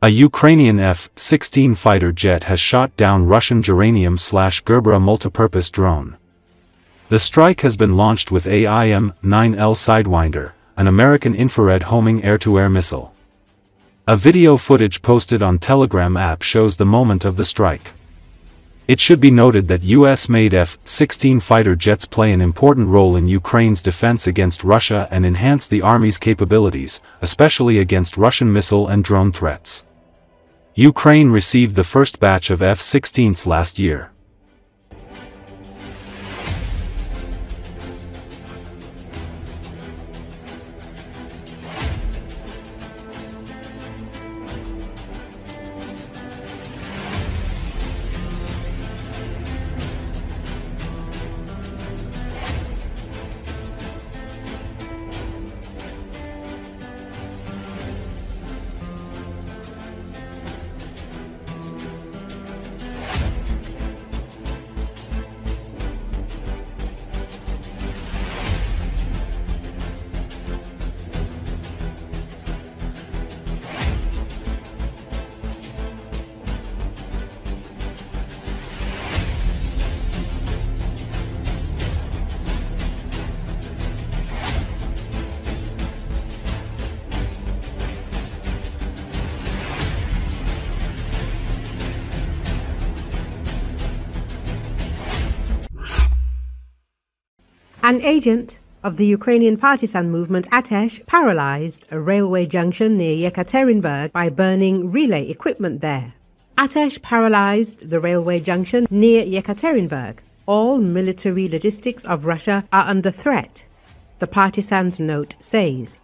A Ukrainian F-16 fighter jet has shot down Russian Geranium/Gerbera multipurpose drone. The strike has been launched with AIM-9L Sidewinder, an American infrared homing air-to-air missile. A video footage posted on Telegram app shows the moment of the strike. It should be noted that US-made F-16 fighter jets play an important role in Ukraine's defense against Russia and enhance the army's capabilities, especially against Russian missile and drone threats. Ukraine received the first batch of F-16s last year. An agent of the Ukrainian partisan movement Atesh paralyzed a railway junction near Yekaterinburg by burning relay equipment there. Atesh paralyzed the railway junction near Yekaterinburg. All military logistics of Russia are under threat, the partisans' note says.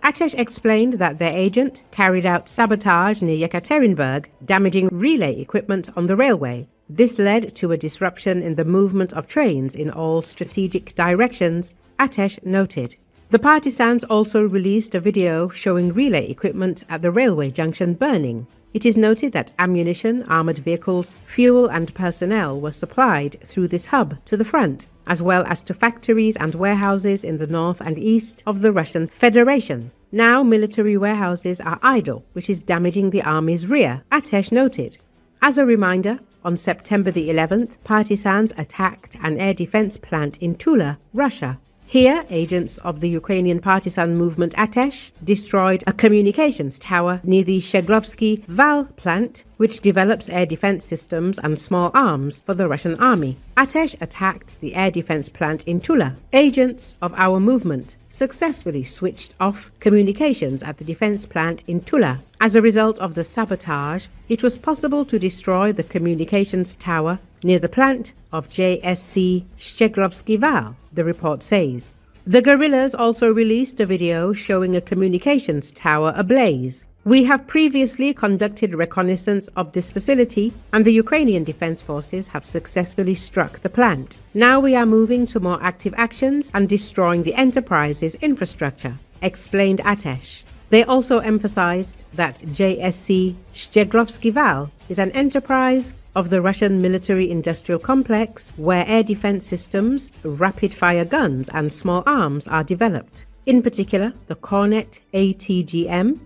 Atesh explained that their agent carried out sabotage near Yekaterinburg, damaging relay equipment on the railway. This led to a disruption in the movement of trains in all strategic directions, Atesh noted. The partisans also released a video showing relay equipment at the railway junction burning. It is noted that ammunition, armored vehicles, fuel and personnel were supplied through this hub to the front, as well as to factories and warehouses in the north and east of the Russian Federation. Now military warehouses are idle, which is damaging the army's rear, Atesh noted. As a reminder, on September the 11th, partisans attacked an air defense plant in Tula, Russia. Here, agents of the Ukrainian partisan movement Atesh destroyed a communications tower near the Sheglovsky Val plant, which develops air defense systems and small arms for the Russian army. Atesh attacked the air defense plant in Tula. Agents of our movement successfully switched off communications at the defense plant in Tula. As a result of the sabotage, it was possible to destroy the communications tower near the plant of JSC Sheglovsky Val, the report says. The guerrillas also released a video showing a communications tower ablaze. We have previously conducted reconnaissance of this facility, and the Ukrainian Defense Forces have successfully struck the plant. Now we are moving to more active actions and destroying the enterprise's infrastructure, explained Atesh. They also emphasized that JSC Sheglovsky Val is an enterprise of the Russian military-industrial complex where air defense systems, rapid-fire guns and small arms are developed. In particular, the Kornet ATGM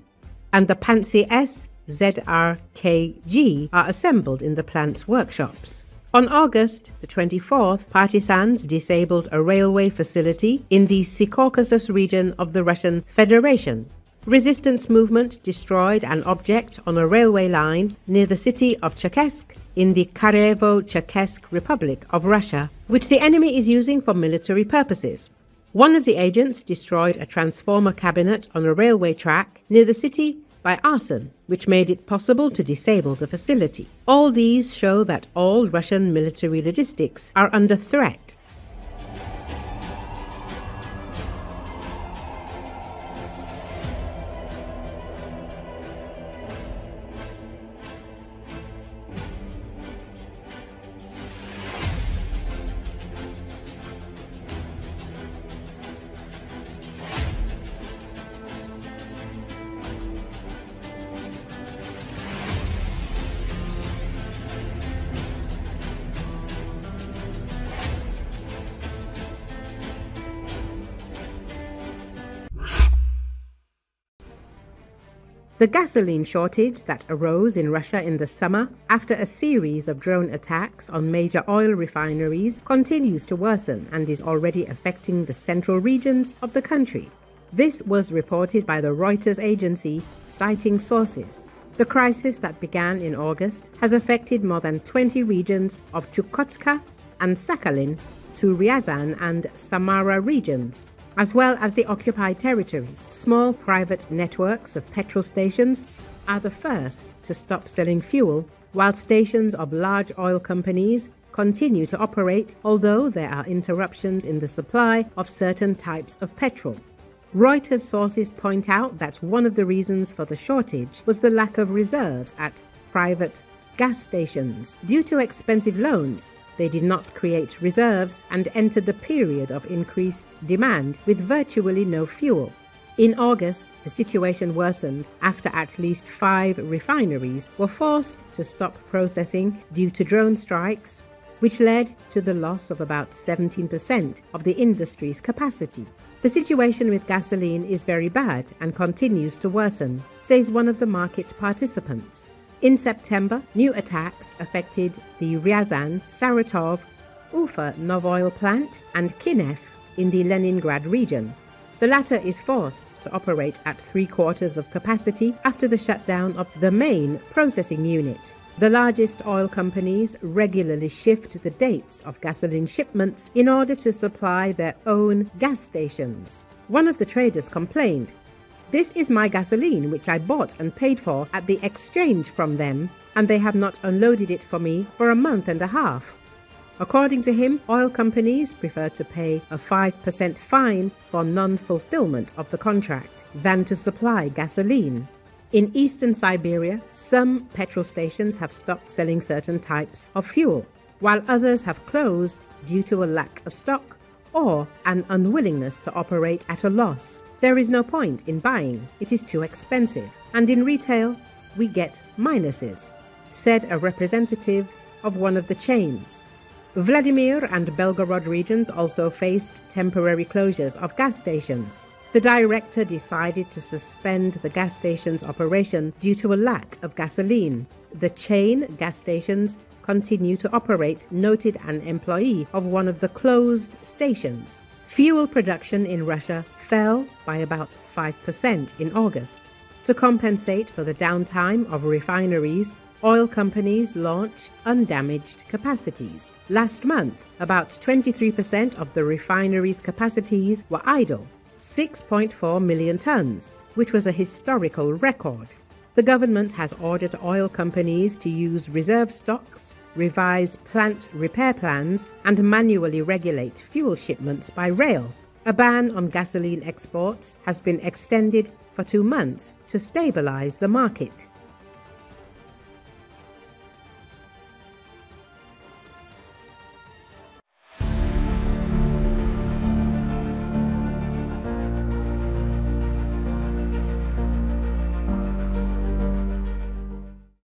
and the Pantsir S ZRKG are assembled in the plant's workshops. On August the 24th, partisans disabled a railway facility in the Sea-Caucasus region of the Russian Federation. Resistance movement destroyed an object on a railway line near the city of Cherkassk in the Karevo-Cherkassk Republic of Russia, which the enemy is using for military purposes. One of the agents destroyed a transformer cabinet on a railway track near the city by arson, which made it possible to disable the facility. All these show that all Russian military logistics are under threat. The gasoline shortage that arose in Russia in the summer after a series of drone attacks on major oil refineries continues to worsen and is already affecting the central regions of the country. This was reported by the Reuters agency, citing sources. The crisis that began in August has affected more than 20 regions of Chukotka and Sakhalin to Ryazan and Samara regions, as well as the occupied territories. Small private networks of petrol stations are the first to stop selling fuel, while stations of large oil companies continue to operate, although there are interruptions in the supply of certain types of petrol. Reuters sources point out that one of the reasons for the shortage was the lack of reserves at private gas stations. Due to expensive loans, they did not create reserves and entered the period of increased demand with virtually no fuel. In August, the situation worsened after at least 5 refineries were forced to stop processing due to drone strikes, which led to the loss of about 17% of the industry's capacity. The situation with gasoline is very bad and continues to worsen, says one of the market participants. In September, new attacks affected the Ryazan, Saratov, Ufa Novoil plant and Kyiv in the Leningrad region. The latter is forced to operate at 3/4 of capacity after the shutdown of the main processing unit. The largest oil companies regularly shift the dates of gasoline shipments in order to supply their own gas stations. One of the traders complained, "This is my gasoline which I bought and paid for at the exchange from them, and they have not unloaded it for me for a month and a half." According to him, oil companies prefer to pay a 5% fine for non-fulfillment of the contract than to supply gasoline. In eastern Siberia, some petrol stations have stopped selling certain types of fuel, while others have closed due to a lack of stock or an unwillingness to operate at a loss. There is no point in buying, it is too expensive, and in retail, we get minuses, said a representative of one of the chains. Vladimir and Belgorod regions also faced temporary closures of gas stations. The director decided to suspend the gas station's operation due to a lack of gasoline. The chain gas stations continue to operate, noted an employee of one of the closed stations. Fuel production in Russia fell by about 5% in August. To compensate for the downtime of refineries, oil companies launched undamaged capacities. Last month, about 23% of the refineries' capacities were idle, 6.4 million tons, which was a historical record. The government has ordered oil companies to use reserve stocks, revise plant repair plans, and manually regulate fuel shipments by rail. A ban on gasoline exports has been extended for 2 months to stabilize the market.